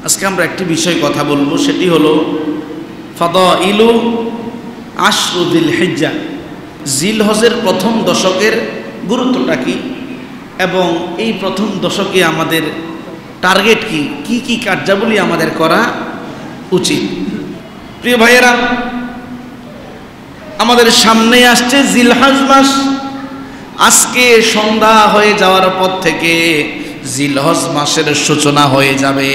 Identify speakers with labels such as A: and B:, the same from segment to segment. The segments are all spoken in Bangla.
A: আজকে আমরা একটি বিষয় কথা বলবো, সেটি হলো ফাদাইলু আশরু যিল হিজ্জা। জিলহজের প্রথম দশকের গুরুত্বটা কি এবং এই প্রথম দশকে আমাদের টার্গেট কি কি কার্যাবলী আমাদের করা উচিত। প্রিয় ভাইয়েরা, আমাদের সামনে আসছে জিলহজ মাস। আজকে সন্ধ্যা হয়ে যাওয়ার পর থেকে জিলহজ মাসের সূচনা হয়ে যাবে।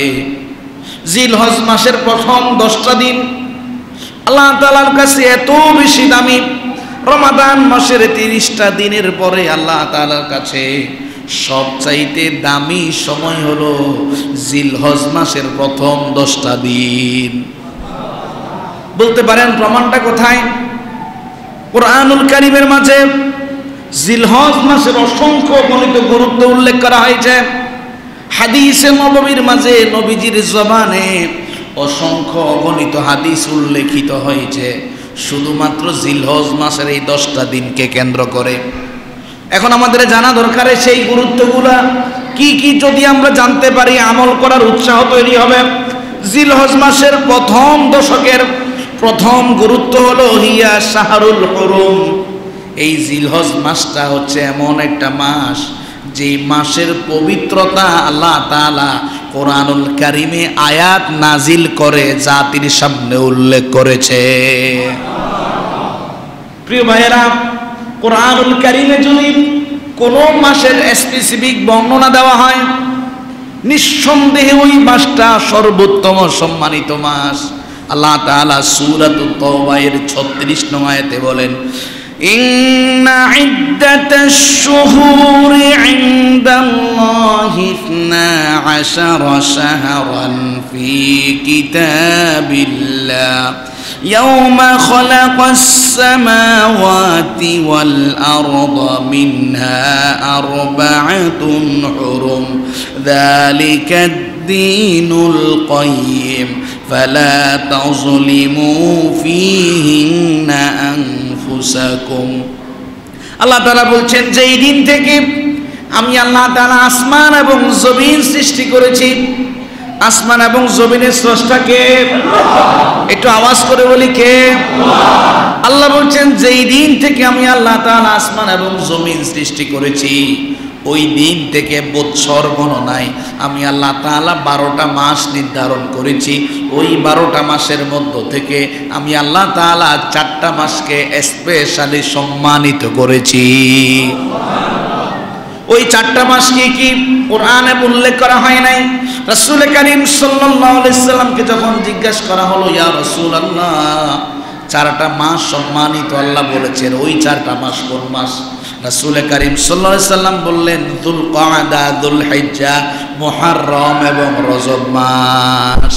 A: জিলহজ মাসের প্রথম 10টা দিন আল্লাহ তাআলার কাছে এত বেশি দামি। রমাদান মাসের 30টা দিনের পরে আল্লাহ তাআলার কাছে সবচাইতে দামি সময় হলো জিলহজ মাসের প্রথম 10টা দিন। বলতে পারেন প্রমাণটা কোথায়? কোরআনুল কারীমের মাঝে জিলহজ মাসের অসংখ্য গণিত গুরুত্ব উল্লেখ করা হয়েছে। হাদিসে নববীর মাঝে নবীজির জবানে অসংখ্য অগণিত হাদিস উল্লেখিত হয়েছে শুধুমাত্র জিলহজ মাসের এই 10টা দিনকে কেন্দ্র করে। এখন আমাদের জানা দরকার সেই গুরুত্বগুলা কি কি। যদি আমরা জানতে পারি আমল করার উৎসাহ তৈরি হবে। জিলহজ মাসের প্রথম দশকের প্রথম গুরুত্ব হলো হিয়া শাহরুল হুরুম। এই জিলহজ মাসটা হচ্ছে এমন একটা মাস যে মাসের পবিত্রতা আল্লাহ তাআলা কোরআনুল কারীমে আয়াত নাজিল করে জাতির সামনে উল্লেখ করেছে। প্রিয় ভাইয়েরা, কোরআনুল কারীমে যদি কোনো মাসের স্পেসিফিক বর্ণনা দেওয়া হয়, নিঃসন্দেহে ওই মাসটা সর্বোত্তম সম্মানিত মাস। আল্লাহ তাআলা সূরাতুত তাওবা এর 36 নং আয়াতে বলেন, ইন্না ইদ্দাতাশ শুহুরি ইনদাল্লাহি 12 শাহরান ফি কিতাবিল্লাহ ইয়াওমা খালাকাস সামাওয়াতি ওয়াল আরদা মিনহা আরবা'তুন হুরুম যালিকাদ দীনুল কাইয়্যিম ফালা তাযলিমু ফীহিন্না আনফুসাকুম। আল্লাহ তাআলা বলছেন, যেই দিন থেকে আমি আল্লাহ তাআলা আসমান এবং জমিন সৃষ্টি করেছি। আসমান এবং জমিনের স্রষ্টা কে? একটু আওয়াজ করে বলি কে? আল্লাহ বলছেন, যেই দিন থেকে আমি আল্লাহ তাআলা আসমান এবং জমিন সৃষ্টি করেছি, ওই দিন থেকে বৎসর গণনায় আমি আল্লাহ তাআলা 12টা মাস নির্ধারণ করেছি। ওই 12টা মাসের মধ্য থেকে আমি আল্লাহ তাআলা 4টা মাসকে স্পেশালি সম্মানিত করেছি। ওই 4টা মাস কি কি কোরআনে উল্লেখ করা হয় নাই। রাসূল কারীম সাল্লাল্লাহু আলাইহি সাল্লামকে যখন জিজ্ঞাসা করা হলো, ইয়া রাসূলুল্লাহ, 4টা মাস সম্মানিত আল্লাহ বলেছেন, ওই 4টা মাস কোন মাস? রাসূল কারীম সাল্লাল্লাহু আলাইহি সাল্লাম বললেন, যুলকাদা, যুলহিজ্জা, মুহররম এবং রজব মাস।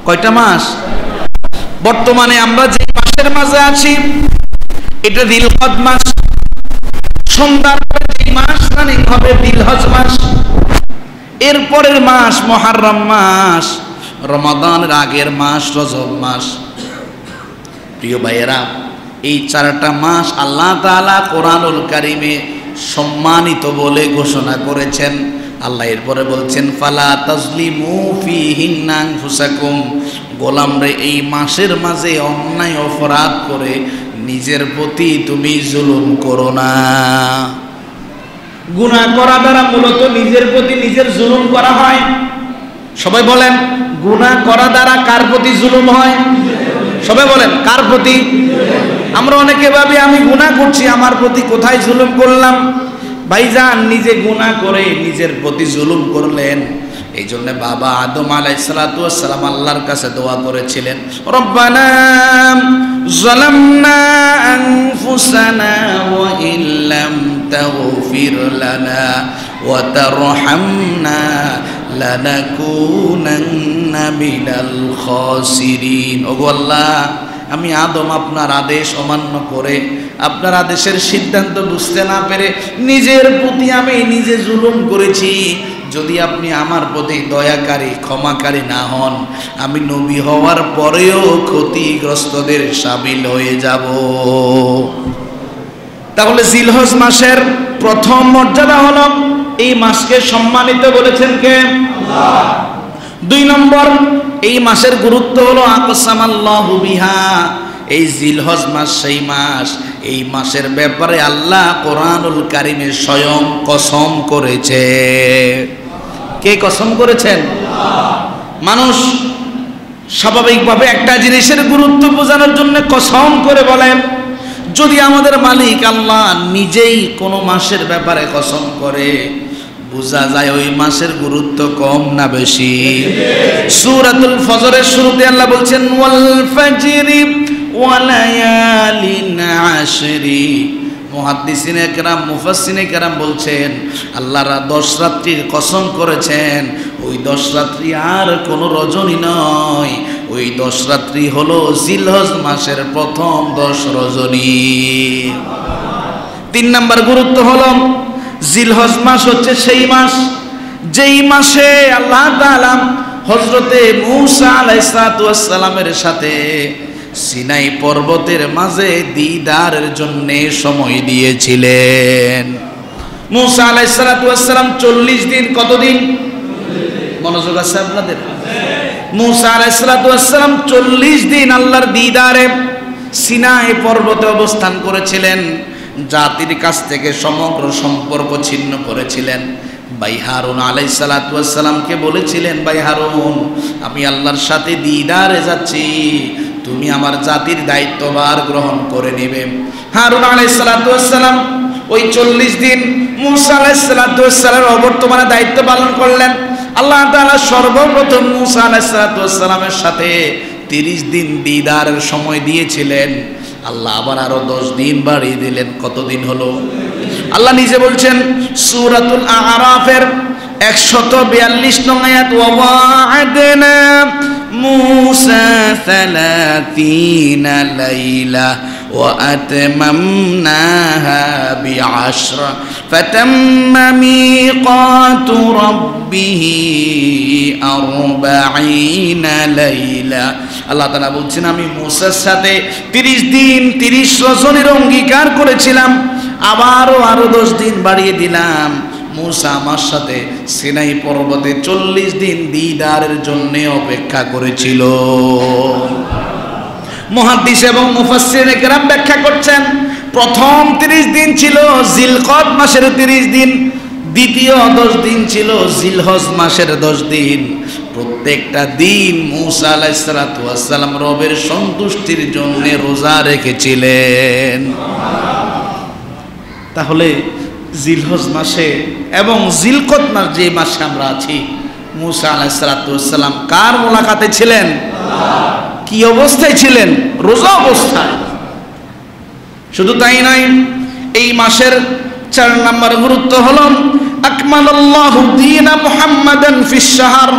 A: কয়টা মাস? বর্তমানে আমরা যে মাসের মাঝে আছি এটা জিলকদ মাস। সন্ধ্যার পরে যে মাস রানিং হবে জিলহজ মাস। এরপরের মাস মুহররম মাস, রমাদানের আগের মাস রজব মাস। প্রিয় ভাইয়েরা, এই 4টা মাস আল্লাহ তাআলা কোরআনুল কারীমে সম্মানিত বলে ঘোষণা করেছেন। আল্লাহ এরপরে বলছেন, ফালা তাজলিমু ফীহিন্না আনফুসাকুম। গোলামরে, এই মাসের মাঝে অন্যায় অপরাধ করে নিজের প্রতি তুমি জুলুম করো না। গুনাহ করা দ্বারা মূলত নিজের প্রতি নিজের জুলুম করা হয়। সবাই বলেন, গুনাহ করা দ্বারা কার প্রতি জুলুম হয়? সবাই বলেন, কার প্রতি? আমরা অনেকে ভাবি আমি গুনাহ করছি, আমার প্রতি কোথায় জুলুম করলাম? ভাইজান, নিজে গুনাহ করে নিজের প্রতি জুলুম করলেন। এই জন্য বাবা আদম আলাইহিস সালাতু ওয়াস সালাম আল্লাহর কাছে দোয়া করেছিলেন, রব্বানা যালামনা আনফুসানা ওয়া ইল্লাম তাগফির লানা ওয়া তারহামনা লানাকুনান্না মিনাল খাসিরিন। ওগো আল্লাহ, আমি আদম আপনার আদেশ অমান্য করে, আপনার আদেশের সিদ্ধান্ত বুঝতে না পেরে নিজের প্রতি আমি নিজে জুলুম করেছি। যদি আপনি আমার প্রতি দয়াকারী ক্ষমাকারী না হন, আমি নবী হওয়ার পরেও ক্ষতিগ্রস্তদের শামিল হয়ে যাব। তাহলে জিলহজ মাসের প্রথম মর্যাদা হলো এই মাসকে সম্মানিত বলেছেন কে? আল্লাহ। 2 নম্বর, এই মাসের গুরুত্ব হলো আকসামাল্লাহু বিহা, এই জিলহজ মাস সেই মাস, এই মাসের ব্যাপারে আল্লাহ কোরআনুল কারিমে স্বয়ং কসম করেছে। কে কসম করেছেন? মানুষ স্বাভাবিকভাবে একটা জিনিসের গুরুত্ব বোঝানোর জন্য কসম করে বলে, যদি আমাদের মালিক আল্লাহ নিজেই কোনো মাসের ব্যাপারে কসম করে, বোঝা যায় ওই মাসের গুরুত্ব কম না বেশি। সূরাতুল ফজরের শুরুতে আল্লাহ বলছেন ওয়াল ফাজরি ওয়া লায়ালিন আশরি। মুহাদ্দিসিনে কেরাম, মুফাসসিনে কেরাম বলছেন আল্লাহরা 10 রাত্রির কসম করেছেন। ওই 10 রাত্রি আর কোনো রজনী নয়, ওই 10 রাত্রি হলো জিলহজ মাসের প্রথম 10 রজনী। 3 নম্বর গুরুত্ব হলো জিলহজ মাস হচ্ছে সেই মাস যেই মাসে আল্লাহ তাআলা হযরতে মূসা আলাইহিস সালামের সাথে সিনাই পর্বতের মাঝে দিদারের জন্য সময় দিয়েছিলেন। মূসা আলাইহিস সালাম 40 দিন, কতদিন? মনোযোগ আছে আপনাদের? মূসা আলাইহিস সালাম 40 দিন আল্লাহর দিদারে সিনাই পর্বতে অবস্থান করেছিলেন। জাতির কাছ থেকে সমগ্র সম্পর্ক ছিন্ন করেছিলেন। ভাই হারুন আলাইহিস সালামকে বলেছিলেন, ভাই হারুন, আমি আল্লাহর সাথে দিদারে যাচ্ছি, তুমি আমার জাতির দায়িত্বভার গ্রহণ করে নেবে। হারুন আলাইহিস সালাম ওই 40 দিন মূসা আলাইহিস সালামের অবর্তমানে দায়িত্ব পালন করলেন। আল্লাহ তাআলা সর্বপ্রথম মূসা আলাইহিস সালামের সাথে 30 দিন দিদারের সময় দিয়েছিলেন। আল্লাহ আবার আরো 10 দিন বাড়িয়ে দিলেন। কতদিন হলো? আল্লাহ নিজে বলছেন সূরাতুল আরাফের 142 নং আয়াত, ওয়া ওয়া'আদনা মূসা 30 লাইলা ওয়া আতমামনাহা ব10 ফাতাম্মা মিকাতু রাব্বিহি 40 লাইলা। আল্লাহ তাআলা বলছেন আমি মূসার সাথে 30 দিন 30 রজনীর অঙ্গীকার করেছিলাম, আবারও আরো 10 দিন বাড়িয়ে দিলাম। মূসা আমার সাথে সিনাই পর্বতে 40 দিন দিদারের জন্য অপেক্ষা করেছিল। মুহাদ্দিস এবং মুফাসসিরিনে কেরাম ব্যাখ্যা করছেন, প্রথম 30 দিন ছিল জিলকদ মাসের 30 দিন, দ্বিতীয় 10 দিন ছিল জিলহজ মাসের 10 দিন। প্রত্যেকটা দিন মূসা আলাইহিস সালাম রবের সন্তুষ্টির জন্য রোজা রেখেছিলেন। তাহলে জিলহজ মাসে এবং জিলকদ মাস যে মাসে আমরা আছি, মূসা আলাইহিস সালাম কার মোলাকাতে ছিলেন? কি অবস্থায় ছিলেন? রোজা অবস্থায়। শুধু তাই নয়, এই মাসের 4 নম্বর গুরুত্ব হলো আকমালাল্লাহু দীনা মুহাম্মাদান ফিশ শাহর।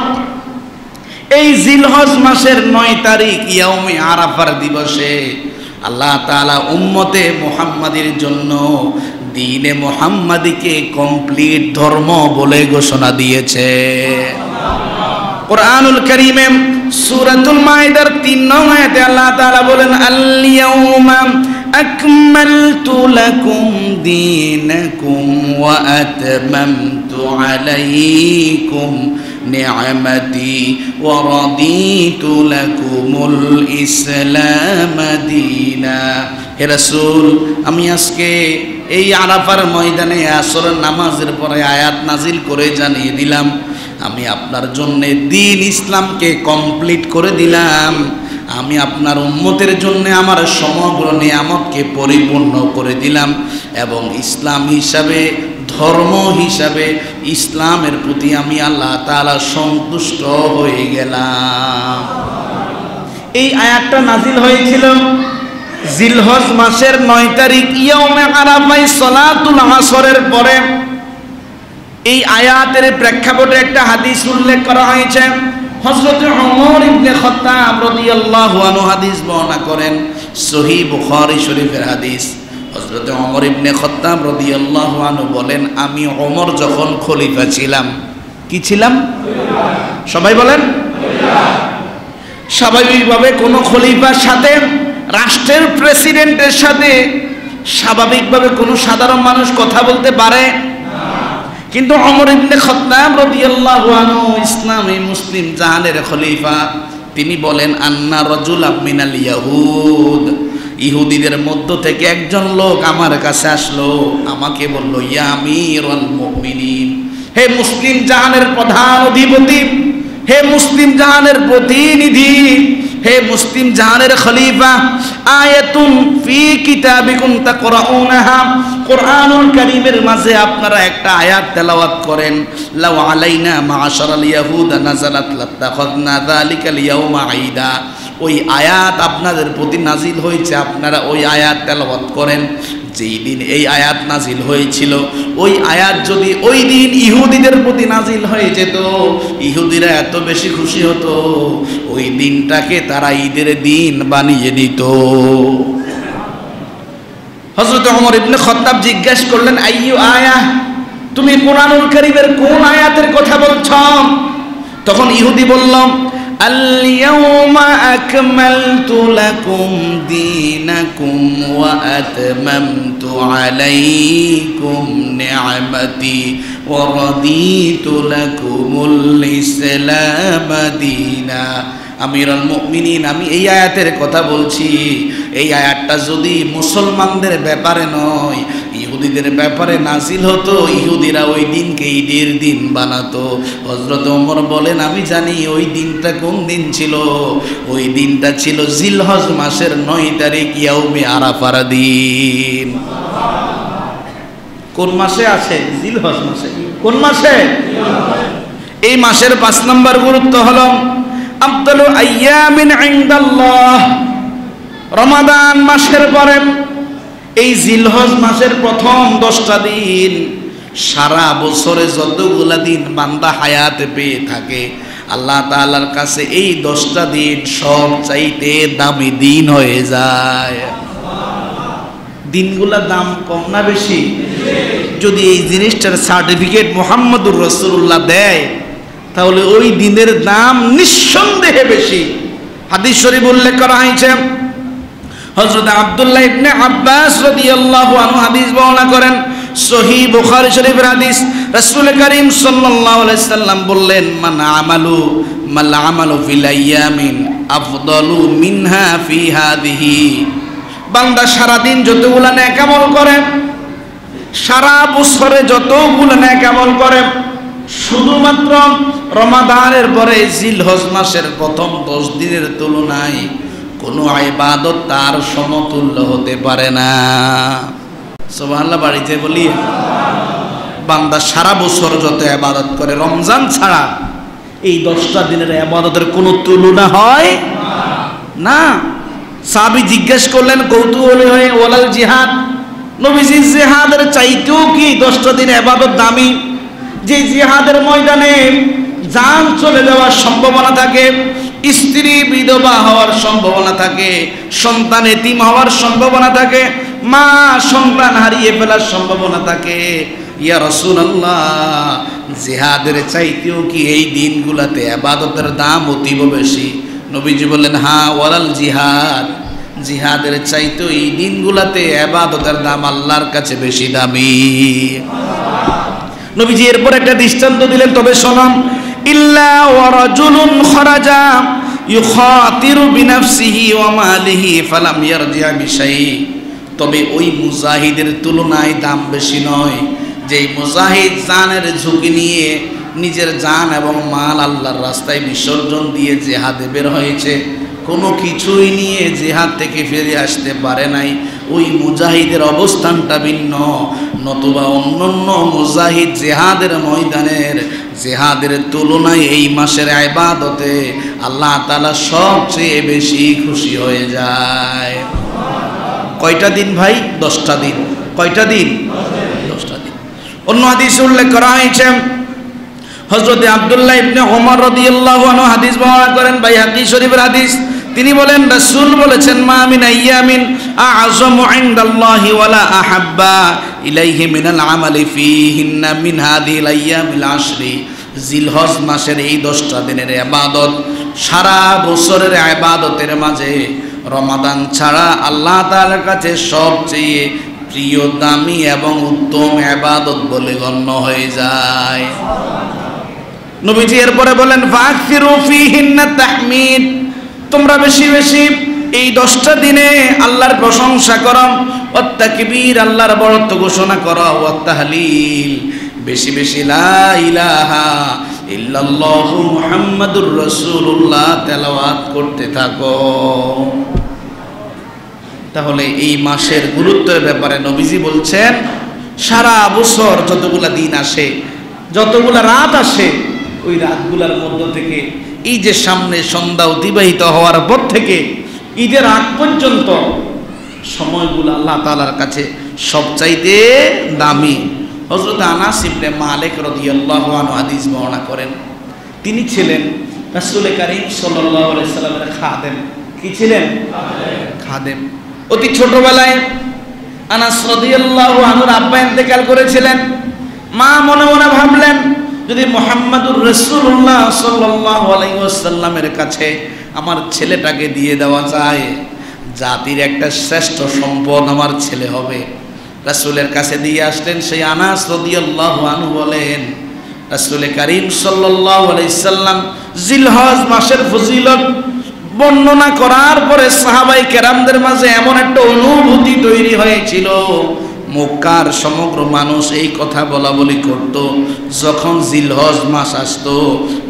A: এই জিলহজ মাসের 9 তারিখ ইয়াউমে আরাফার দিবসে আল্লাহ তাআলা উম্মতে মুহাম্মাদির জন্য দ্বীনে মুহাম্মাদিকে কমপ্লিট ধর্ম বলে ঘোষণা দিয়েছে। কোরআনুল কারীমে সূরাতুল মাইদার 3 নং আয়াতে আল্লাহ তাআলা বলেন আল ইয়াউমা আকমালতু লাকুম দীনাকুম ওয়া আতমামতু আলাইকুম নি'মাতি ওয়া রাদিতু লাকুমুল ইসলাম দীনা। হে রাসূল, আমি আজকে এই আরাফার ময়দানে আসরের নামাজের পরে আয়াত নাজিল করে জানিয়ে দিলাম, আমি আপনার জন্য দ্বীন ইসলামকে কমপ্লিট করে দিলাম। আমি আপনার উম্মতের জন্য আমার সমগ্র নিয়ামতকে পরিপূর্ণ করে দিলাম এবং ইসলাম হিসাবে, ধর্ম হিসাবে ইসলামের প্রতি আমি আল্লাহ তাআলা সন্তুষ্ট হয়ে গেলাম। এই আয়াতটা নাজিল হয়েছিল জিলহজ মাসের 9 তারিখ ইয়াউমে আরাফায় সালাতুল আসরের পরে। এই আয়াতের প্রেক্ষাপটে একটা হাদিস উল্লেখ করা হয়েছে। হযরত ওমর ইবনে খাত্তাব রাদিয়াল্লাহু আনহু হাদিস বর্ণনা করেন, সহিহ বুখারী শরীফের হাদিস। হযরত ওমর ইবনে খাত্তাব রাদিয়াল্লাহু আনহু বলেন, আমি ওমর যখন খলিফা ছিলাম, কি ছিলাম? সবাই বলেন। স্বাভাবিকভাবে কোনো খলিফার সাথে, রাষ্ট্রের প্রেসিডেন্টের সাথে স্বাভাবিকভাবে কোনো সাধারণ মানুষ কথা বলতে পারে? কিন্তু ওমর ইবনে খাত্তাব রাদিয়াল্লাহু আনহু ইসলামী মুসলিম জাহানের খলিফা, তিনি বলেন আন্না রাজুলাম মিনাল ইয়াহুদ, ইহুদিদের মধ্য থেকে একজন লোক আমার কাছে আসলো, আমাকে বলল ইয়া আমিরুল মুমিনিন, হে মুসলিম জাহানের প্রধান অধিপতি, হে মুসলিম জাহানের প্রতিনিধি, হে মুসলিম জাহানের খলিফা, আয়াতুন ফি কিতাবিকুম তাকরাউনাহা, কোরআনুল কারীমের মাঝে আপনারা একটা আয়াত তেলাওয়াত করেন, লাউ আলাইনা মাআশারাল ইয়াহুদ নাযালাত লাত্তাখাযনা যালিকাল ইয়াউমা ঈদা, ওই আয়াত আপনাদের প্রতি নাজিল হয়েছে, আপনারা ওই আয়াত তেলাওয়াত করেন। যেই দিন এই আয়াত নাজিল হয়েছিল, ওই আয়াত যদি ওই দিন ইহুদিদের প্রতি নাজিল হয়ে যেত, ইহুদিরা এত বেশি খুশি হতো, ওই দিনটাকে তারা ঈদের দিন বানিয়ে দিত। হযরত ওমর ইবনে খাত্তাব জিজ্ঞেস করলেন আইয়ু আয়াহ, তুমি কোরআনুল কারীমের কোন আয়াতের কথা বলছ? তখন ইহুদি বলল আল-ইয়াউমা আকমালতু লাকুম দীনাকুম ওয়া আতমামতু আলাইকুম নি'মাতি ওয়া রাদিতু লাকুমুল ইসলাম দীনা। আমিরুল মুমিনিন, আমি এই আয়াতের কথা বলছি। এই আয়াতটা যদি মুসলমানদের ব্যাপারে নয়, ইহুদিদের ব্যাপারে নাজিল হতো, ইহুদিরা ওই দিনকে ঈদের দিন বানাতো। হযরত ওমর বলেন আমি জানি ওই দিনটা কোন দিন ছিল। ওই দিনটা ছিল জিলহজ মাসের 9 তারিখ, ইয়াউমে আরাফার দিন। কোন মাসে আছে? জিলহজ মাসে। কোন মাসে? এই মাসের 5 নম্বর গুরুত্ব হলো আফদালু আইয়ামিন ইনদাল্লাহ, রমাদান মাসের পরে এই জিলহজ মাসের প্রথম 10টা দিন, সারা বছরে যতগুলা দিন বান্দা হায়াতে পেয়ে থাকে, আল্লাহ তাআলার কাছে এই 10টা দিন সব চাইতে দামি দিন হয়ে যায়। দিনগুলা দাম কম না বেশি? যদি এই জিনিসটার সার্টিফিকেট মুহাম্মদুর রাসূলুল্লাহ দেয়, তাহলে ওই দিনের দাম নিঃসন্দেহে বেশি। হাদিস শরীফ উল্লেখ করা হয়েছে, হযরত আব্দুল্লাহ ইবনে আব্বাস রাদিয়াল্লাহু আনহু হাদিস বর্ণনা করেন, সহিহ বুখারী শরীফের হাদিস। রাসূল করিম সাল্লাল্লাহু আলাইহি সাল্লাম বললেন মাল আমালু ফিল আইয়ামিন আফদালু মিনহা ফি হাদিহি, বান্দা সারা দিন যতগুলা নেক আমল করে, সারা বছরে যতগুলা নেক আমল করে, শুধুমাত্র রমাদানের পরে জিলহজ মাসের প্রথম 10 দিনের তুলনায় কোনো ইবাদত তার সমতুল্য হতে পারে না। সুবহানাল্লাহ বাড়িতে বলি। বান্দা সারা বছর যত ইবাদত করে, রমজান ছাড়া এই 10টা দিনের ইবাদতের কোনো তুলনা হয় না। সাহাবী জিজ্ঞেস করলেন কৌতূহলী হয়ে, ওয়ালাল জিহাদ, নবীজি জিহাদের চাইতেও কি 10টা দিন ইবাদত দামি? যে জিহাদের ময়দানে জান চলে যাওয়ার সম্ভাবনা থাকে, স্ত্রী বিধবা হওয়ার সম্ভাবনা থাকে, সন্তান এতিম হওয়ার সম্ভাবনা থাকে, মা সন্তান হারিয়ে ফেলার সম্ভাবনা থাকে। ইয়া রাসূলুল্লাহ, জিহাদের চাইতেও কি এই দিনগুলোতে ইবাদতের দাম অতীব বেশি? নবীজি বললেন হ্যাঁ, ওয়ালাল জিহাদ, জিহাদের চাইতেও এই দিনগুলোতে ইবাদতের দাম আল্লাহর কাছে বেশি দামি। নবীজি এরপর একটা দৃষ্টান্ত দিলেন, তবে শোনাম, ইল্লা ওয়া রাজুলুন খারাজা ইউখাতিরু বিনাফসিহি ওয়া মালিহি ফালাম ইয়ারজিআ বিশাই, তবে ওই মুজাহিদের তুলনায় দাম বেশি নয়, যে মুজাহিদ জানের ঝুঁকি নিয়ে নিজের জান এবং মাল আল্লাহর রাস্তায় বিসর্জন দিয়ে জিহাদে বের হয়েছে, কোনো কিছুই নিয়ে জিহাদ থেকে ফিরে আসতে পারে নাই, ওই মুজাহিদের অবস্থানটা ভিন্ন। নতুবা অন্যান্য মুজাহিদ জিহাদের ময়দানের জিহাদের তুলনায় এই মাসের ইবাদতে আল্লাহ তাআলা সবচেয়ে বেশি খুশি হয়ে যায়। কয়টা দিন ভাই? 10টা দিন। কয়টা দিন? 10টা দিন। অন্য হাদিসে উল্লেখ করা হয়েছে, হযরত আব্দুল্লাহ ইবনে ওমর রাদিয়াল্লাহু আনহু হাদিস বর্ণনা করেন, বাইহাকী শরীফের হাদিস। তিনি বলেন রাসূল বলেছেন, মা মিন আইয়ামিন আ'যামু ইনদাল্লাহি ওয়ালা আহাব্বা ইলাইহি মিনাল আমালি ফীহিন্না মিন হাযিহিল আইয়ামিল আশরি, জিলহজ মাসের এই 10টা দিনের ইবাদত সারা বছরের ইবাদতের মাঝে রমাদান ছাড়া আল্লাহ তাআলার কাছে সবচেয়ে প্রিয়, দামি এবং উত্তম ইবাদত বলে গণ্য হয়ে যায়। নবীজি এরপরে বলেন ফাকসিরু ফীহিন্না তাহমিদ, তোমরা বেশি বেশি এই 10টা দিনে আল্লাহর প্রশংসা করো, ওয়াত তাকবীর, আল্লাহর বড়ত্ব ঘোষণা করো, ওয়াত তাহলিল, বেশি বেশি লা ইলাহা ইল্লাল্লাহু মুহাম্মাদুর রাসূলুল্লাহ তেলাওয়াত করতে থাকো। তাহলে এই মাসের গুরুত্বের ব্যাপারে নবীজি বলছেন সারা বছর যতগুলা দিন আসে, যতগুলা রাত আসে, ওই রাতগুলার মধ্য থেকে এই যে সামনে সন্ধ্যা অতিবাহিত হওয়ার পর থেকে ঈদের আগ পর্যন্ত সময়গুলো আল্লাহ তাআলার কাছে সবচাইতে দামি। হযরত আনাস ইবনে মালিক রাদিয়াল্লাহু আনহু হাদিস বর্ণনা করেন, তিনি ছিলেন রাসূল করিম সাল্লাল্লাহু আলাইহি সাল্লামের খাদেম। কি ছিলেন? খাদেম। অতি ছোটবেলায় আনাস রাদিয়াল্লাহু আনহুর আব্বা ইন্তেকাল করেছিলেন। মা মনে মনে ভাবলেন যদি মুহাম্মাদুর রাসূলুল্লাহ সাল্লাল্লাহু আলাইহি ওয়াসাল্লামের কাছে আমার ছেলেটাকে দিয়ে দেওয়া যায়, জাতির একটা শ্রেষ্ঠ সম্পদ আমার ছেলে হবে। রাসূলের কাছে দিয়ে আসলেন। সেই আনাস রাদিয়াল্লাহু আনহু বলেন রাসূল করিম সাল্লাল্লাহু আলাইহি সাল্লাম জিলহজ মাসের ফজিলত বর্ণনা করার পরে সাহাবায়ে কেরামদের মাঝে এমন একটা অনুভূতি তৈরি হয়েছিল, মক্কার সমগ্র মানুষ এই কথা বলা বলি করত, যখন জিলহজ মাস আসতো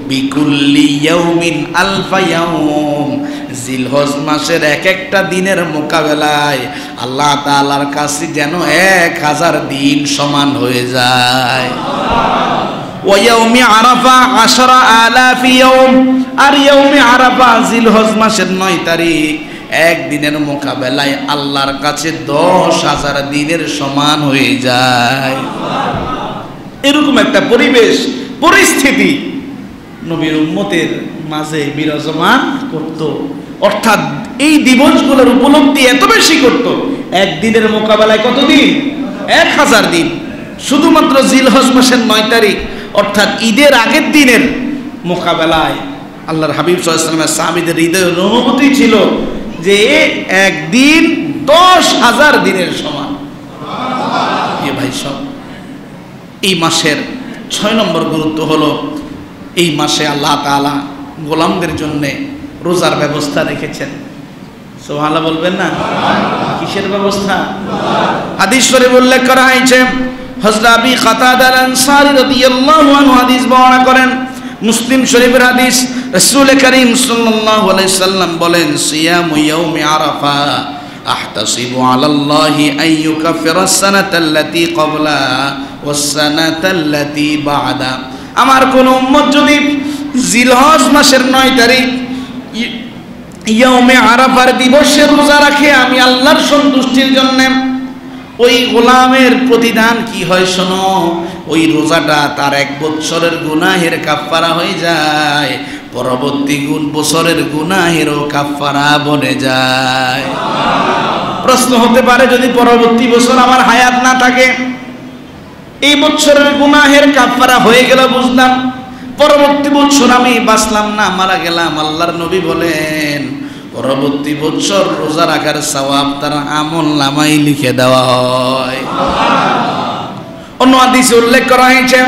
A: বিকুল্লি ইয়াউমিন আলফা ইয়াউম, জিলহজ মাসের এক একটা দিনের মোকাবেলায় আল্লাহ তাআলার কাছে যেন 1000 দিন সমান হয়ে যায়। ওয়া ইয়াউমি আরাফা 10,000 ইয়াউম, আর ইয়াউমি আরাফা জিলহজ মাসের 9 তারিখ একদিনের মোকাবেলায় আল্লাহর কাছে 10,000 দিনের সমান হয়ে যায়। এরকম একটা পরিবেশ পরিস্থিতি নবীর উম্মতের মাঝে বিরাজমান করত। অর্থাৎ এই দিবসগুলোর উপলব্ধি এত বেশি করত, একদিনের মোকাবেলায় কত দিন? 1000 দিন। শুধুমাত্র জিলহজ মাসের 9 তারিখ অর্থাৎ ঈদের আগের দিনের মোকাবেলায় আল্লাহর হাবিব সাল্লাল্লাহু আলাইহি ওয়াসাল্লামের সাহাবীদের হৃদয়ের অনুভূতি ছিল যে একদিন 10,000 দিনের সমান। এ ভাই সব, এই মাসের 6 নম্বর গুরুত্ব হলো এই মাসে আল্লাহ তাআলা গোলামদের জন্য রোজার ব্যবস্থা রেখেছেন। সুবহানাল্লাহ বলবেন না? কিসের ব্যবস্থা? হাদিস শরীফ উল্লেখ করা হয়েছে, হযরত আবী কাতাদা আল-আনসারী রাদিয়াল্লাহু আনহু হাদিস বর্ণনা করেন, মুসলিম শরীফের হাদিস, রাসূল করিম সাল্লাল্লাহু আলাইহি সাল্লাম বলেন সিয়ামু ইয়াউমি আরাফা আহতাসিবু আলাল্লাহি আন ইউকাফিরা আস-সানাতাল্লাতী ক্বাবলা ওয়াস-সানাতাল্লাতী বা'দা, আমার কোন উম্মত যদি জিলহজ মাসের 9 তারিখ ইয়াউমে আরাফার দিবসে রোজা রাখে, আমি আল্লাহর সন্তুষ্টির জন্য ওই গোলামের প্রতিদান কি হয় শোনো, ওই রোজাটা তার 1 বছরের গুনাহের কাফফারা হয়ে যায়, পরবর্তী বছরের গুনাহেরও কাফফারা বনে যায়। প্রশ্ন হতে পারে যদি পরবর্তী বছর আমার হায়াত না থাকে, এই বছরের গুনাহের কাফফারা হয়ে গেল বুঝলাম, পরবর্তী বছর আমি বাঁচলাম না, মারা গেলাম, আল্লাহর নবী বলেন পরবর্তী বছর রোজা রাখার সওয়াব তার আমল নামায় লিখে দেওয়া হয়। অন্য হাদিসে উল্লেখ করা হয়েছে,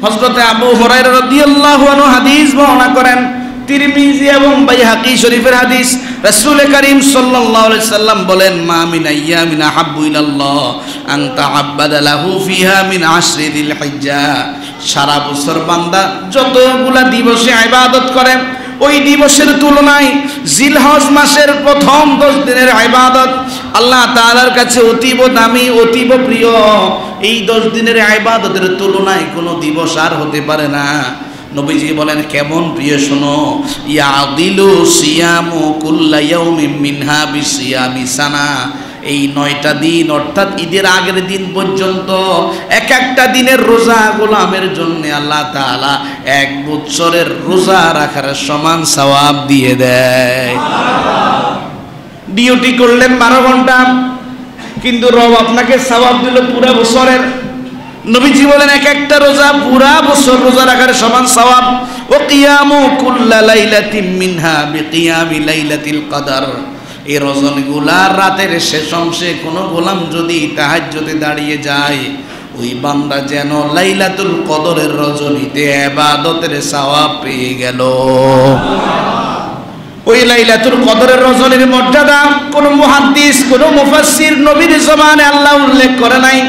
A: হযরত আবু হুরায়রা রাদিয়াল্লাহু আনহু হাদিস বর্ণনা করেন, তিরমিজি এবং বাইহাকি শরীফের হাদিস, রাসূল করিম সাল্লাল্লাহু আলাইহি সাল্লাম বলেন মা মিন আইয়ামিন আহাব্বু ইলাল্লাহ আন তাআব্বাদা লাহু ফিহা মিন আশরি যিল হিজ্জা, সারা বছর বান্দা যতগুলা দিবসে ইবাদত করে ওই দিবসের তুলনায় জিলহজ মাসের প্রথম 10 দিনের ইবাদত আল্লাহ তাআলার কাছে অতীব দামি, অতীব প্রিয়। এই 10 দিনের ইবাদতের তুলনায় কোনো দিবস আর হতে পারে না। নবীজি বলেন কেমন প্রিয় শোনো, ইয়াদিলু সিয়ামু কুল্লা ইয়াউমিন মিনহা বিসিয়ামি সানা, এই 9টা দিন অর্থাৎ ঈদের আগের দিন পর্যন্ত এক একটা দিনের রোজা গোলামের জন্য আল্লাহ তাআলা 1 বছরের রোজা রাখার সমান সওয়াব দিয়ে দেয়। ডিউটি করলেন 12 ঘন্টা, কিন্তু রব আপনাকে সওয়াব দিল পুরো বছরের। নবীজি বলেন এক একটা রোজা পুরা বছর রোজা রাখার সমান সওয়াব। ও কিয়ামু কুল্লা লাইলাতিন মিনহা বিকিয়ামি লাইলাতিল কদর, এই রজনীগুলা রাতের শেষ অংশে কোনো গোলাম যদি তাহাজ্জুদে দাঁড়িয়ে যায়, ওই বান্দা যেন লাইলাতুল কদরের রজনীতে ইবাদতের সওয়াব পেয়ে গেল। ওই লাইলাতুল কদরের রজনীর মর্যাদা কোন মুহাদ্দিস, কোন মুফাসসির নবীর জমানে আল্লাহ উল্লেখ করে নাই।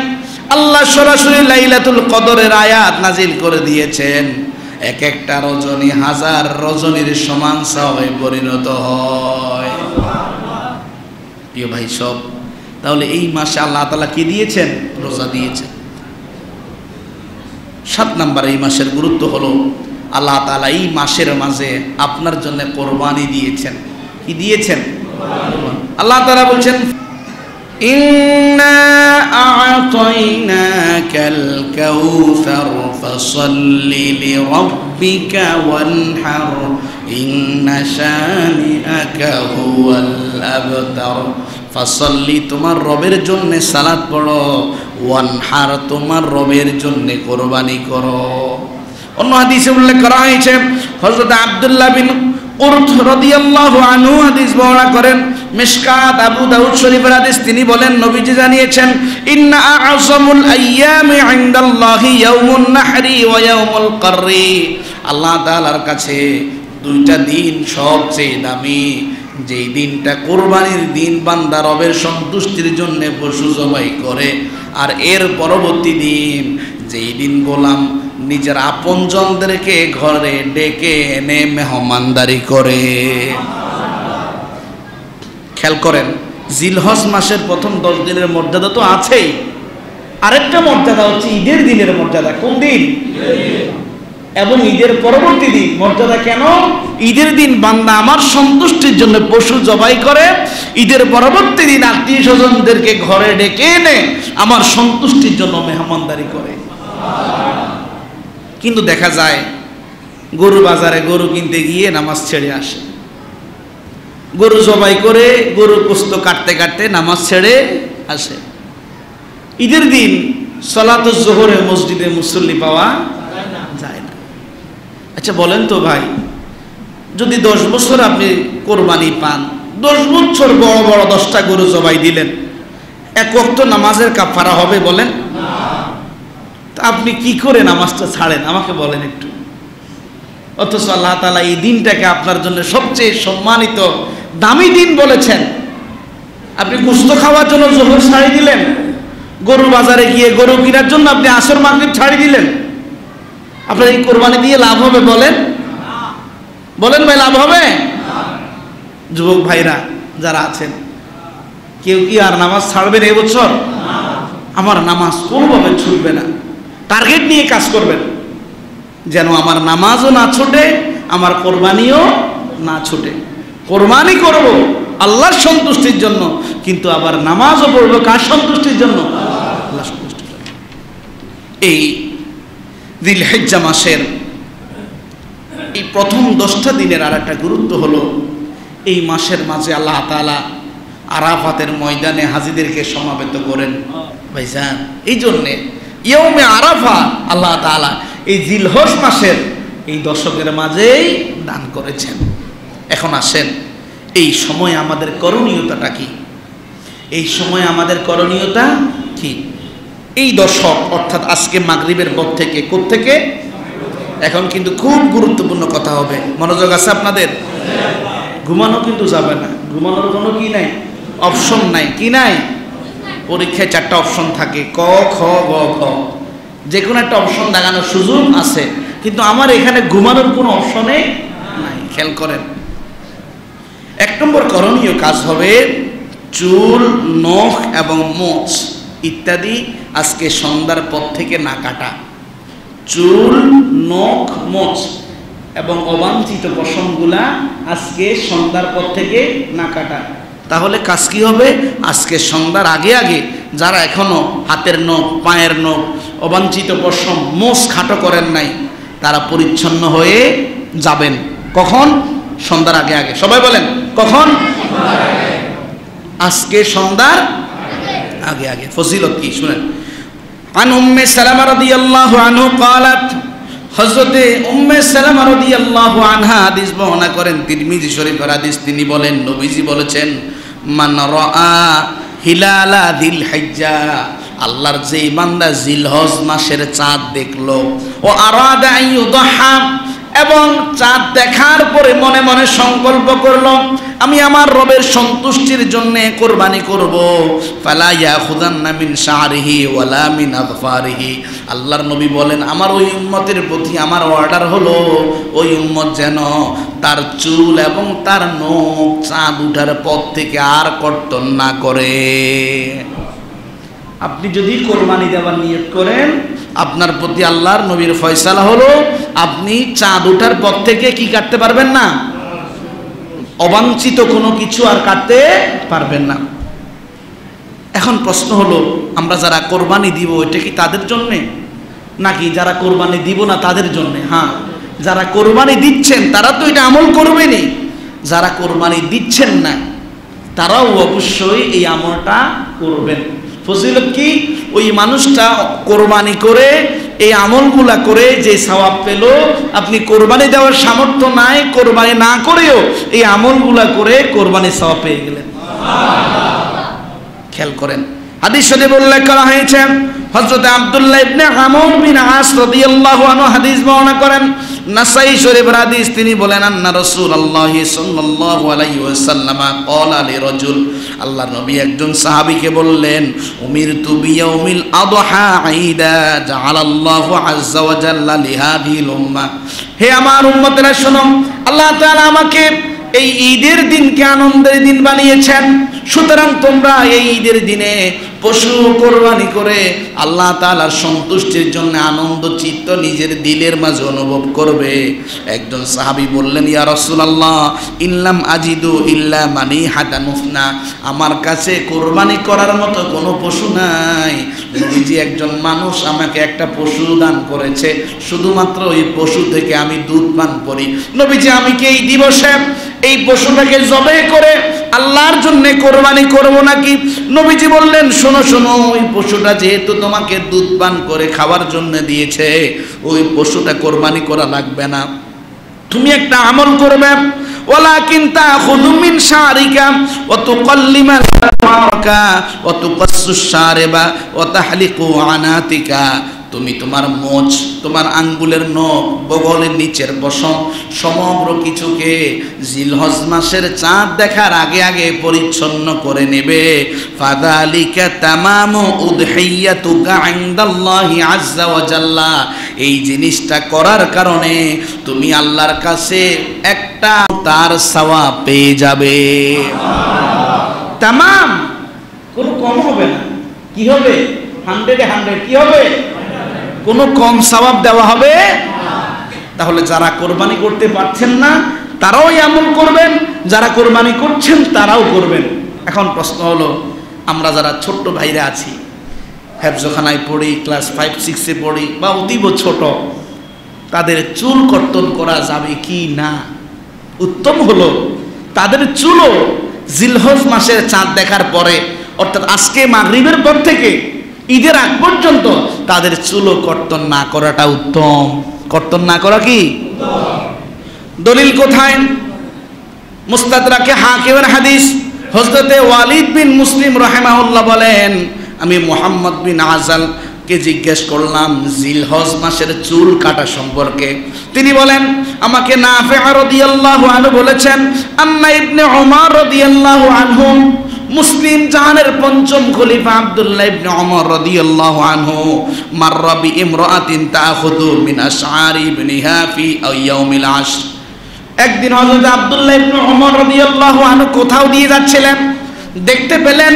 A: আল্লাহ সরাসরি লাইলাতুল কদরের আয়াত নাজিল করে দিয়েছেন। এক একটা রজনী হাজার রজনীর সমান সওয়াবে পরিণত হয়। প্রিয় ভাই সব, তাহলে এই মাসে আল্লাহ তাআলা কি দিয়েছেন? রোজা দিয়েছেন। 7 নম্বর এই মাসের গুরুত্ব হলো আল্লাহ তাআলা এই মাসের মাঝে আপনার জন্য কোরবানি দিয়েছেন। কি দিয়েছেন? আল্লাহ তাআলা বলছেন, ইন্না আ'তাইনাকাল কাউসার ফাসাল্লি লিরাব্বিকা ওয়ানহার ইন্না শানিআকা হুয়াল আবতার। ফাসাল্লি, তোমার রবের জন্য সালাত পড়ো, ওয়ানহার, তোমার রবের জন্য কোরবানি করো। অন্য হাদিসে উল্লেখ করা হয়েছে, হযরত আব্দুল্লাহ বিন কুরত রাদিয়াল্লাহু আনহু হাদিস বর্ণনা করেন, মিশকাত আবু দাউদ শরীফের হাদিস। তিনি বলেন, নবীজি জানিয়েছেন, ইন্না আ'যামুল আইয়ামি ইনদাল্লাহি ইয়াউমুন নাহরি ওয়া ইয়াউমুল কররি। আল্লাহ তাআলার কাছে দুইটা দিন সবচেয়ে দামি। যেই দিনটা কোরবানির দিন, বান্দা রবের সন্তুষ্টির জন্য পশু জবাই করে, আর এর পরবর্তী দিন যেই দিন গোলাম নিজের আপনজনদেরকে ঘরে ডেকে এনে মেহমানদারি করে। খেয়াল করেন, জিলহজ মাসের প্রথম 10 দিনের মর্যাদা তো আছেই, আরেকটা মর্যাদা হচ্ছে ঈদের দিনের মর্যাদা। কোন দিন? এবং ঈদের পরবর্তী দিন মর্যাদা কেন? ঈদের দিন বান্দা আমার সন্তুষ্টির জন্য পশু জবাই করে, ঈদের পরবর্তী দিন আত্মীয় স্বজনদেরকে ঘরে ডেকে এনে আমার সন্তুষ্টির জন্য মেহমানদারি করে। কিন্তু দেখা যায় গরু বাজারে গরু কিনতে গিয়ে নামাজ ছেড়ে আসে, গরু জবাই করে গরু গোশত কাটতে কাটতে নামাজ ছেড়ে আসে। ঈদের দিন সালাতুজ যোহরে মসজিদে মুসল্লি পাওয়া যায় না। আচ্ছা বলেন তো ভাই, যদি 10 বছর আপনি কোরবানি পান, 10 বছর বড় বড় 10টা গরু জবাই দিলেন, এক ওয়াক্ত নামাজের কাফারা হবে? বলেন। তা আপনি কি করে নামাজটা ছাড়েন আমাকে বলেন একটু। অথচ আল্লাহ তাআলা এই দিনটাকে আপনার জন্য সবচেয়ে সম্মানিত দামি দিন বলেছেন। আপনি গোশত খাওয়ার জন্য যোহর ছাড়িয়ে দিলেন, গরু বাজারে গিয়ে গরু কেনার জন্য আপনি আসর মাগরিব ছাড়িয়ে দিলেন। আপনার এই কোরবানি দিয়ে লাভ হবে? বলেন, বলেন ভাই, লাভ হবে? যুবক ভাইরা যারা আছেন, কেউ কি আর নামাজ ছাড়বেন এই বছর? আমার নামাজ কোনোভাবে ছুটবে না। টার্গেট নিয়ে কাজ করবেন, যেন আমার নামাজও না ছুটে, আমার কোরবানিও না ছুটে। কোরবানি করব আল্লাহর সন্তুষ্টির জন্য, কিন্তু আবার নামাজও পড়বো কার সন্তুষ্টির জন্য? আল্লাহর সন্তুষ্টির জন্য। এই যিলহিজ্জা মাসের এই প্রথম 10টা দিনের আর একটা গুরুত্ব হলো, এই মাসের মাঝে আল্লাহ তাআলা আরাফাতের ময়দানে হাজীদেরকে সমাবেত করেন। ভাইজান, এই জন্যে ইয়ৌমে আরাফা আল্লাহ তাআলা এই জিলহজ মাসের এই দশকের মাঝেই দান করেছেন। এখন আসেন, এই সময় আমাদের করণীয়তাটা কি? এই সময় আমাদের করণীয়তা কি? এই দশক অর্থাৎ আজকে মাগরিবের পর থেকে, কোত্থেকে? এখন কিন্তু খুব গুরুত্বপূর্ণ কথা হবে, মনোযোগ আছে আপনাদের? ঘুমানো কিন্তু যাবে না, ঘুমানোর কোনো কি নাই, অপশন নাই। কি নাই? পরীক্ষায় 4টা অপশন থাকে, ক খ গ ঘ, যে কোনো একটা অপশন দেখানোর সুযোগ আছে, কিন্তু আমার এখানে ঘুমানোর কোনো অপশনে নাই। খেয়াল করেন, 1 নম্বর করণীয় কাজ হবে চুল, নখ এবং মোচ ইত্যাদি আজকে সন্ধ্যার পর থেকে না কাটা। চুল, নখ, মোচ এবং অবাঞ্ছিত পশমগুলা আজকে সন্ধ্যার পর থেকে না কাটা। তাহলে কাজ কি হবে? আজকে সন্ধ্যার আগে আগে যারা এখনো হাতের নখ, পায়ের নখ, অবাঞ্ছিত পশম, মোচ খাটো করেন নাই, তারা পরিচ্ছন্ন হয়ে যাবেন। কখন? সন্ধ্যার আগে আগে। সবাই বলেন কখন? আজকে সন্ধ্যার আগে আগে। ফজিলত কি শুনেন। আন উম্মে সালামা রাদিয়াল্লাহু আনহু قالت, হযরতে উম্মে সালামা রাদিয়াল্লাহু আনহা হাদিস বর্ণনা করেন, তিরমিজি শরীফের হাদিস। তিনি বলেন, নবীজি বলেছেন, মান রাআ হিলালা যিল হিজ্জা, আল্লাহর যেই বান্দা জিলহজ মাসের চাঁদ দেখলো, ও আরাদা আইয়ুদহা, এবং চাঁদ দেখার পরে মনে মনে সংকল্প করলো আমি আমার রবের সন্তুষ্টির জন্য কোরবানি করব, ফালা ইয়াখুযান্না মিন শা'রিহি ওয়ালা মিন আযফারিহি, আল্লাহর নবী বলেন আমার ওই উম্মতের প্রতি আমার অর্ডার হলো ওই উম্মত যেন তার চুল এবং তার নখ চাঁদ উঠার পর থেকে আর কর্তন না করে। আপনি যদি কোরবানি দেওয়ার নিয়ত করেন, আপনার প্রতি আল্লাহর নবীর ফয়সালা হলো আপনি চাঁদ ওঠার পর থেকে কি কাটতে পারবেন না, অবাঞ্ছিত কোনো কিছু আর কাটতে পারবেন না। এখন প্রশ্ন হলো আমরা যারা কোরবানি দিব এটা কি তাদের জন্যে নাকি যারা কোরবানি দিব না তাদের জন্যে? হ্যাঁ, যারা কোরবানি দিচ্ছেন তারা তো এটা আমল করবেনই, যারা কোরবানি দিচ্ছেন না তারাও অবশ্যই এই আমলটা করবেন। ফজিলত কি? ওই মানুষটা কোরবানি করে এই আমলগুলা করে যে সওয়াব পেল, আপনি কোরবানি দেওয়ার সামর্থ্য নাই, কোরবানি না করেও এই আমলগুলা করে কোরবানির সওয়াব পেয়ে গেলেন। খেয়াল করেন, হাদিস শরীফে উল্লেখ করা হয়েছে, হযরত আব্দুল্লাহ ইবনে আমর বিন আস রাদিয়াল্লাহু আনহু হাদিস বর্ণনা করেন, নাসাই শরীফের হাদিস, তিনি বলেন আন্না রাসূলুল্লাহ সাল্লাল্লাহু আলাইহি ওয়াসাল্লাম ক্বালা লিরাজুল, আল্লাহর নবী একজন সাহাবীকে বললেন, উমিরতু বিয়াউমিল আদহা ঈদা জাআলাল্লাহু আযজা ওয়া জাল্লা লিহাদিহিল উম্মাহ, হে আমার উম্মতেরা শোনো, আল্লাহ তাআলা আমাকে এই ঈদের দিনকে আনন্দের দিন বানিয়েছেন, সুতরাং তোমরা এই ঈদের দিনে পশু কোরবানি করে আল্লাহ তাআলার সন্তুষ্টির জন্য আনন্দ চিত্ত নিজের দিলের মাঝে অনুভব করবে। একজন সাহাবী বললেন, ইয়া রাসূলুল্লাহ ইল্লাম আজিদু ইল্লা মানিহাতান উফনা, আমার কাছে কোরবানি করার মতো কোনো পশু নাই, নবীজি একজন মানুষ আমাকে একটা পশু দান করেছে, শুধুমাত্র ওই পশু থেকে আমি দুধ পান করি, নবীজি আমি কি এই দিবসে এই পশুটাকে জবাই করে আল্লাহর জন্য কোরবানি করব নাকি? নবীজি বললেন, শোনো শোনো, ওই পশুটা যেহেতু তোমাকে দুধ পান করে খাওয়ার জন্য দিয়েছে, ওই পশুটা কোরবানি করা লাগবে না, তুমি একটা আমল করবে, ওয়ালাকিন তাখুযু মিন শারিকা ওয়া তুকাল্লিমা শারকা ওয়া তুকাসসু শারিবা ওয়া তাহলিকু আনাতিকা, তুমি তোমার মোচ, তোমার আঙ্গুলের নখ, বগলের নিচের পশম সমগ্র কিছুকে জিলহজ মাসের চাঁদ দেখার আগে আগে পরিচ্ছন্ন করে নেবে। ফাযালিকা তামামু উদহিয়াতুকা ইনদাল্লাহি আযজা ওয়া জাল্লা, এই জিনিসটা করার কারণে তুমি আল্লাহর কাছে একটা তার সওয়াব পেয়ে যাবে। তামাম, কোনো কম হবে না, কি হবে? 100-এ 100, কি হবে? কোনো কম সওয়াব দেওয়া হবে। তাহলে যারা কোরবানি করতে পারছেন না তারাও আমল করবেন, যারা কোরবানি করছেন তারাও করবেন। এখন প্রশ্ন হলো, আমরা যারা ছোট্ট ভাইরা আছি, হেফজখানায় পড়ি, ক্লাস 5-6-এ পড়ি বা অতীব ছোট, তাদের চুল কর্তন করা যাবে কি না? উত্তম হলো তাদের চুলও জিলহজ মাসের চাঁদ দেখার পরে, অর্থাৎ আজকে মাগরিবের পর থেকে ঈদের আগ পর্যন্ত তাদের চুলও কর্তন না করাটা উত্তম। কর্তন না করা কি দলিল কোথায়? মুস্তাদরাকে হাকিমের হাদিস, হযরতে ওয়ালিদ বিন মুসলিম রাহিমাহুল্লাহ বলেন, আমি মুহাম্মদ বিন আজালকে জিজ্ঞেস করলাম জিলহজ মাসের চুল কাটা সম্পর্কে। তিনি বলেন, আমাকে নাফি রাদিয়াল্লাহু আনহু বলেছেন, আন্না ইবনে উমর রাদিয়াল্লাহু আনহু, মুসলিম জাহানের পঞ্চম খলিফা আব্দুল্লাহ ইবনে উমর রাদিয়াল্লাহু আনহু মাররা বিইমরাআতিন তাখুযু মিন আশআরি ইবনিহা ফি ইয়াউমিল আশর, একদিন হযরত আব্দুল্লাহ ইবনে উমর রাদিয়াল্লাহু আনহু কোথাও দিয়ে যাচ্ছিলেন, দেখতে পেলেন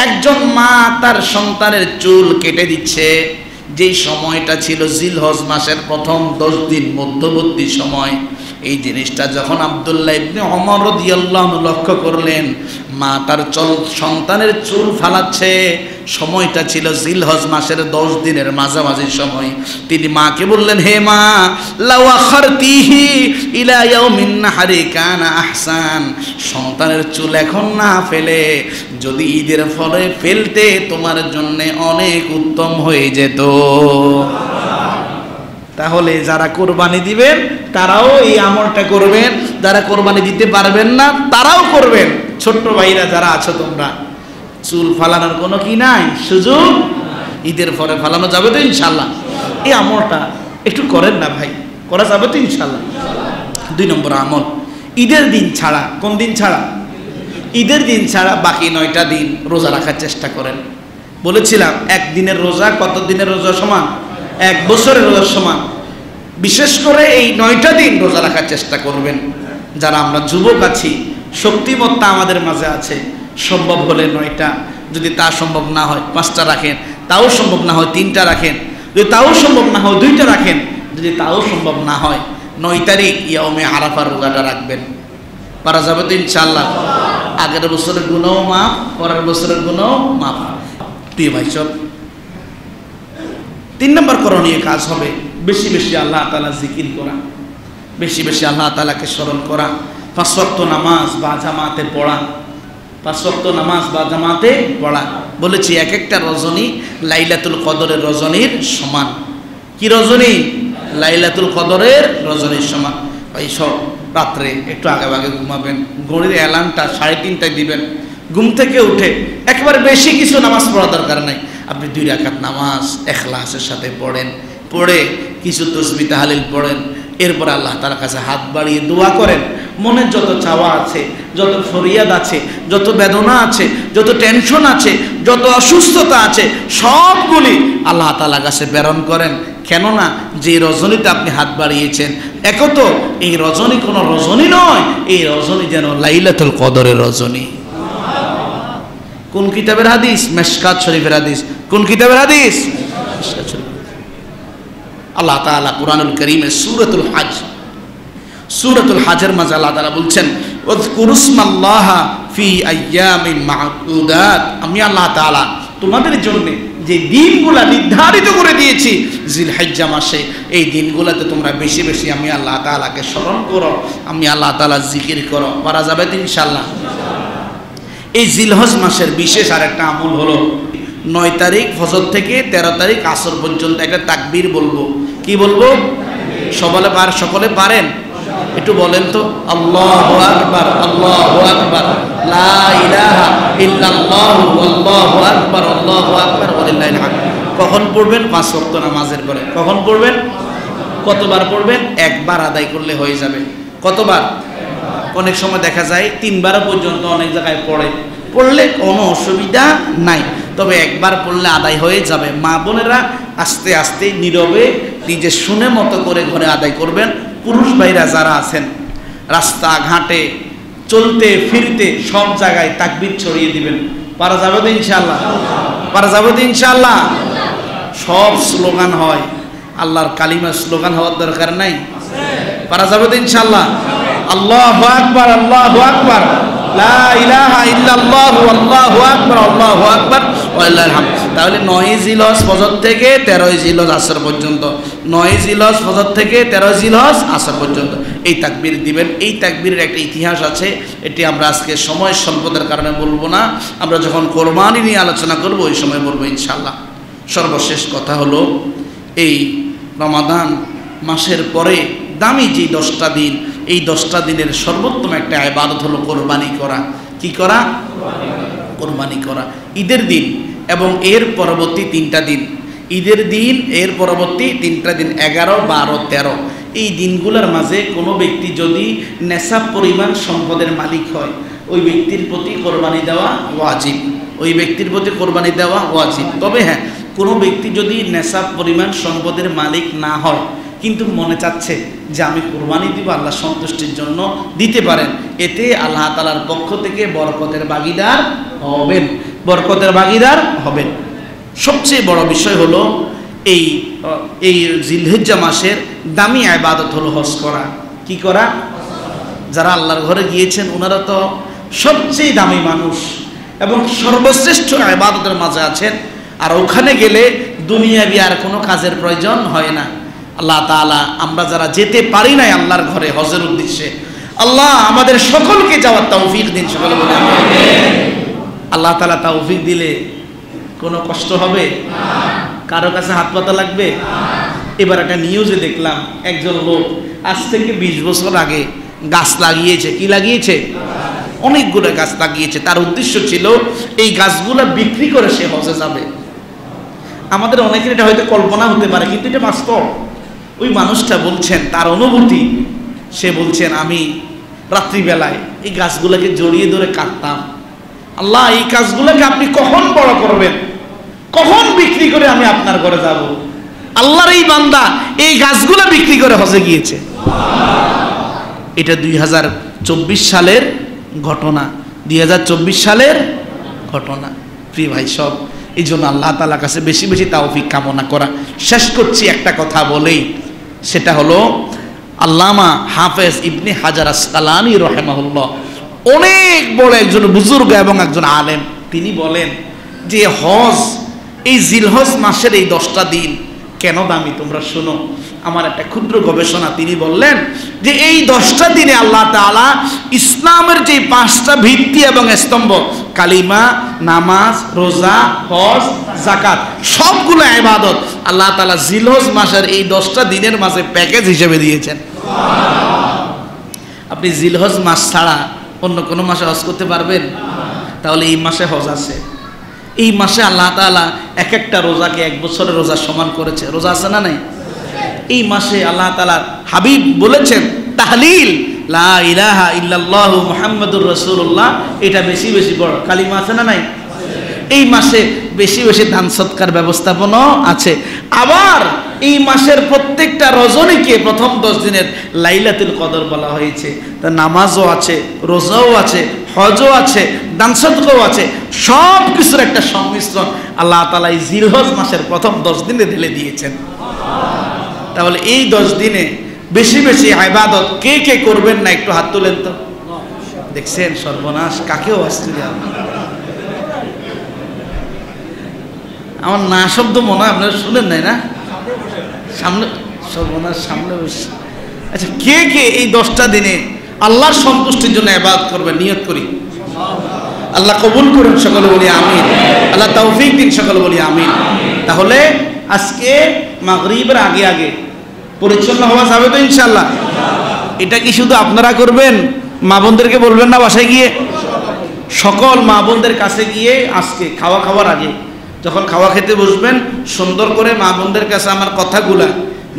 A: একজন মা তার সন্তানের চুল কেটে দিচ্ছে। যেই সময়টা ছিল জিলহজ মাসের প্রথম 10 দিন মধ্যবর্তী সময়, এই জিনিসটা যখন আব্দুল্লাহ ইবনে উমর রাদিয়াল্লাহু আনহু লক্ষ্য করলেন, মা তার সন্তানের চুল ফালাচ্ছে, সময়টা ছিল জিলহজ মাসের 10 দিনের মাঝামাঝি সময়। তিনি মাকে বললেন, হে মা, লাউ আখারতিহি ইলা ইয়াউমিন নাহরি কানা আহসান, সন্তানের চুল এখন না ফেলে যদি ঈদের পরে ফেলতে তোমার জন্য অনেক উত্তম হয়ে যেত। তাহলে যারা কোরবানি দিবেন তারাও এই আমলটা করবেন, যারা কোরবানি দিতে পারবেন না তারাও করবেন। ছোট্ট ভাইরা যারা আছো তোমরা, চুল ফালানোর কোনো কি নাই, সুযোগ। ঈদের পরে ফালানো যাবে তো ইনশাল্লাহ? এই আমলটা একটু করেন না ভাই, করা যাবে তো ইনশাল্লাহ? 2 নম্বর আমল, ঈদের দিন ছাড়া, কোন দিন ছাড়া? ঈদের দিন ছাড়া বাকি 9টা দিন রোজা রাখার চেষ্টা করেন। বলেছিলাম এক দিনের রোজা কত দিনের রোজা সমান? 1 বছরের রোজার সমান। বিশেষ করে এই 9টা দিন রোজা রাখার চেষ্টা করবেন। যারা আমরা যুবক আছি, শক্তিমত্তা আমাদের মাঝে আছে, সম্ভব হলে 9টা, যদি তা সম্ভব না হয় 5টা রাখেন, তাও সম্ভব না হয় 3টা রাখেন, যদি তাও সম্ভব না হয় 2টা রাখেন, যদি তাও সম্ভব না হয় 9 তারিখ ইয়াউমে আরাফার রোজাটা রাখবেন। পারা যাবে তো ইনশাআল্লাহ? আগের বছরের গুনাহ মাফ, পরের বছরের গুনাহ মাফ। প্রিয় ভাই সব, 3 নম্বর করণীয় কাজ হবে বেশি বেশি আল্লাহ তাআলা জিকির করা, বেশি বেশি আল্লাহ তাআলাকে স্মরণ করা, 5 ওয়াক্ত নামাজ বা জামাতে পড়া, 5 ওয়াক্ত নামাজ বা জামাতে পড়া। বলেছি এক একটা রজনী লাইলাতুল কদরের রজনীর সমান। কি রজনী? লাইলাতুল কদরের রজনীর সমান। ভাই সব রাত্রে একটু আগে আগে ঘুমাবেন, ঘড়ির অ্যালার্মটা 3:30টায় দিবেন। ঘুম থেকে উঠে একেবারে বেশি কিছু নামাজ পড়া দরকার নাই, আপনি 2 রাকাত নামাজ ইখলাসের সাথে পড়েন, পড়ে কিছু তাসবিহ তাহলিল পড়েন, এরপর আল্লাহ তাআলার কাছে হাত বাড়িয়ে দোয়া করেন। মনের যত চাওয়া আছে, যত ফরিয়াদ আছে, যত বেদনা আছে, যত টেনশন আছে, যত অসুস্থতা আছে, সবগুলি আল্লাহ তাআলার কাছে প্রেরণ করেন। কেননা যে রজনীতে আপনি হাত বাড়িয়েছেন, একত এই রজনী কোনো রজনী নয়, এই রজনী যেন লাইলাতুল কদরের রজনী। কোন কিতাবের হাদিস? মিশকাত শরীফের হাদিস। কোন কিতাবের হাদিস? মিশকাত শরীফ। আল্লাহ তাআলা কুরআনুল কারীমের সূরাতুল হজের মাঝে আল্লাহ তাআলা বলছেন, ওযকুরুসমাল্লাহা ফি আইয়ামিন মা'দুদাত। আমি আল্লাহ তাআলা তোমাদের জন্য যে দিনগুলা নির্ধারিত করে দিয়েছি জিলহিজ্জা মাসে, এই দিনগুলোতে তোমরা বেশি বেশি আমি আল্লাহ তাআলাকে স্মরণ করো, আমি আল্লাহ তাআলার জিকির করো। পারা যাবে তো ইনশাআল্লাহ? এই জিলহজ মাসের বিশেষ আরেকটা আমল হলো 9 তারিখ ফজর থেকে 13 তারিখ আসর পর্যন্ত একটা তাকবীর বলবো। কি বলবো? সকলে পারেন? একটু বলেন তো, আল্লাহু আকবার, আল্লাহু আকবার, লা ইলাহা ইল্লাল্লাহু, আল্লাহু আকবার, আল্লাহু আকবার, ওয়ালিল্লাহিল হামদ। কখন পড়বেন? 5 ওয়াক্ত নামাজের পরে। কখন পড়বেন? কতবার পড়বেন? একবার আদায় করলে হয়ে যাবে। কতবার? অনেক সময় দেখা যায় 3 বার পর্যন্ত অনেক জায়গায় পড়লে কোনো অসুবিধা নাই, তবে একবার পড়লে আদায় হয়ে যাবে। মা বোনেরা আস্তে আস্তে নীরবে নিজে শুনে মতো করে ঘরে আদায় করবেন। পুরুষ ভাইরা যারা আছেন রাস্তাঘাটে চলতে ফিরতে সব জায়গায় তাকবীর ছড়িয়ে দিবেন। পারা যাবে তো ইনশাআল্লাহ? পারা যাবে তো ইনশাআল্লাহ? সব স্লোগান হয়, আল্লাহর কালিমা স্লোগান হওয়ার দরকার নাই। পারা যাবে তো ইনশাআল্লাহ? আল্লাহু আকবার, আল্লাহু আকবার, লা ইলাহা ইল্লাল্লাহু, আল্লাহু আকবার, আল্লাহু আকবার, ওয়ালিল্লাহিল হামদ। তাহলে 9 জিলহজ ফজর থেকে 13 জিলহজ আসর পর্যন্ত, 9 জিলহজ ফজর থেকে 13 জিলহজ আসর পর্যন্ত এই তাকবীর দিবেন। এই তাকবীরের একটা ইতিহাস আছে, এটি আমরা আজকে সময় স্বল্পতার কারণে বলবো না, আমরা যখন কোরবানি নিয়ে আলোচনা করব ওই সময় বলবো ইনশাআল্লাহ। সর্বশেষ কথা হলো, এই রমাদান মাসের পরে দামি যে 10টা দিন, এই 10টা দিনের সর্বোত্তম একটা ইবাদত হলো কোরবানি করা। কি করা? কোরবানি করা। ঈদের দিন এবং এর পরবর্তী 3টা দিন, ঈদের দিন এর পরবর্তী 3টা দিন 11, 12, 13, এই দিনগুলোর মাঝে কোনো ব্যক্তি যদি নেশাব পরিমাণ সম্পদের মালিক হয়, ওই ব্যক্তির প্রতি কোরবানি দেওয়া ওয়াজিব। ওই ব্যক্তির প্রতি কোরবানি দেওয়া ওয়াজিব। তবে হ্যাঁ, কোনো ব্যক্তি যদি নেশাব পরিমাণ সম্পদের মালিক না হয় কিন্তু মনে চাচ্ছে যে আমি কোরবানি দিব আল্লাহ সন্তুষ্টির জন্য, দিতে পারেন। এতে আল্লাহ তাআলার পক্ষ থেকে বরকতের ভাগীদার হবেন, বরকতের ভাগীদার হবেন। সবচেয়ে বড় বিষয় হলো এই জিলহিজ্জা মাসের দামি ইবাদত হলো হজ করা। কি করা? যারা আল্লাহর ঘরে গিয়েছেন ওনারা তো সবচেয়ে দামি মানুষ এবং সর্বশ্রেষ্ঠ ইবাদতের মাঝে আছেন, আর ওখানে গেলে দুনিয়াবি আর কোনো কাজের প্রয়োজন হয় না। আল্লাহ তাআলা আমরা যারা যেতে পারি নাই আল্লাহর ঘরে হজের উদ্দেশ্যে, আল্লাহ আমাদের সকলকে যাওয়ার তৌফিক দিন। সকলে বলে আমিন। আল্লাহ তাআলা তৌফিক দিলে কোনো কষ্ট হবে? কারো কাছে হাত পাতা লাগবে? এবার একটা নিউজে দেখলাম, একজন লোক আজ থেকে 20 বছর আগে গাছ লাগিয়েছে। কি লাগিয়েছে? অনেকগুলো গাছ লাগিয়েছে। তার উদ্দেশ্য ছিল এই গাছগুলো বিক্রি করে সে হজে যাবে। আমাদের অনেকের এটা হয়তো কল্পনা হতে পারে, কিন্তু এটা বাস্তব। ওই মানুষটা বলছেন তার অনুভূতি, সে বলছেন আমি রাত্রিবেলায় এই গাছগুলোকে জড়িয়ে ধরে কাটতাম, আল্লাহ এই গাছগুলোকে আপনি কখন বড় করবেন, কখন বিক্রি করে আমি আপনার ঘরে যাব। আল্লাহর এই বান্দা এই গাছগুলো বিক্রি করে হজে গিয়েছে। এটা 2024 সালের ঘটনা, 2024 সালের ঘটনা। প্রিয় ভাই সব, এই জন্য আল্লাহ তাআলার কাছে বেশি বেশি তাওফিক কামনা করা। শেষ করছি একটা কথা বলেই, সেটা হলো আল্লামা হাফেজ ইবনে হাজার আসকালানী রাহিমাহুল্লাহ, অনেক বড় একজন বুজুর্গ এবং একজন আলেম, তিনি বলেন যে হজ, এই জিলহজ মাসের এই 10টা দিন কেন দামি তোমরা শোনো। আমার একটা ক্ষুদ্র গবেষণা, তিনি বললেন যে এই 10টা দিনে আল্লাহ তাআলা ইসলামের যে 5টা ভিত্তি এবং স্তম্ভ, কালিমা, নামাজ, রোজা, হজ, যাকাত, সবগুলো ইবাদত আল্লাহ তাআলা জিলহজ মাসের এই 10টা দিনের মাঝে প্যাকেজ হিসেবে দিয়েছেন। আপনি জিলহজ মাস ছাড়া অন্য কোনো মাসে হজ করতে পারবেন? তাহলে এই মাসে হজ আছে। এই মাসে আল্লাহ তাআলা এক একটা রোজাকে 1 বছরের রোজা সমান করেছে। রোজা আছে না নাই? এই মাসে আল্লাহ তাআলার হাবিব বলেছেন তাহলিল লা ইলাহা ইল্লাল্লাহু মুহাম্মাদুর রাসূলুল্লাহ, এটা বেশি বেশি বড় কালিমা আছে না নাই? এই মাসে বেশি বেশি দান সৎকার ব্যবস্থাপনাও আছে। আবার এই মাসের প্রত্যেকটা রজনীকে প্রথম 10 দিনের লাইলাতুল কদর বলা হয়েছে। তা নামাজও আছে, রোজাও আছে, হজও আছে, দান সদকাও আছে, সব কিছুর একটা সংমিশ্রণ আল্লাহ তাআলা এই জিলহজ মাসের প্রথম 10 দিনে ঢেলে দিয়েছেন। তাহলে এই 10 দিনে বেশি বেশি ইবাদত কে কে করবেন না একটু হাত তুলেন তো। দেখছেন সর্বনাশ, কাকেও আসছে আমার না শব্দ মনে হয় আপনারা শুনেন নাই না? সামনে সর্বনাশ, সামনে বসে। আচ্ছা, কে কে এই 10টা দিনে আল্লাহর সন্তুষ্টির জন্য ইবাদত করবেন? নিয়ত করি, আল্লাহ কবুল করুন, সকলে বলি আমিন। আল্লাহ তৌফিক দিন, সকলে বলি আমিন। তাহলে আজকে মাগরিবের আগে আগে পরিচ্ছন্ন হওয়া যাবে তো ইনশাআল্লাহ? এটা কি শুধু আপনারা করবেন? মা বোনদেরকে বলবেন না বাসায় গিয়ে? সকল মা বোনদের কাছে গিয়ে আজকে খাওয়ার আগে যখন খাওয়া খেতে বসবেন, সুন্দর করে মা বোনদের কাছে আমার কথাগুলা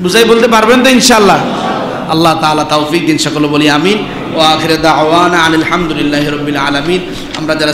A: বুঝাই বলতে পারবেন তো ইনশাআল্লাহ? আল্লাহ তাআলা তৌফিক দিন, সকলে বলি আমিন। ওয়া আখিরু দাওয়ানা আলহামদুলিল্লাহি রাব্বিল আলামিন। আমরা যারা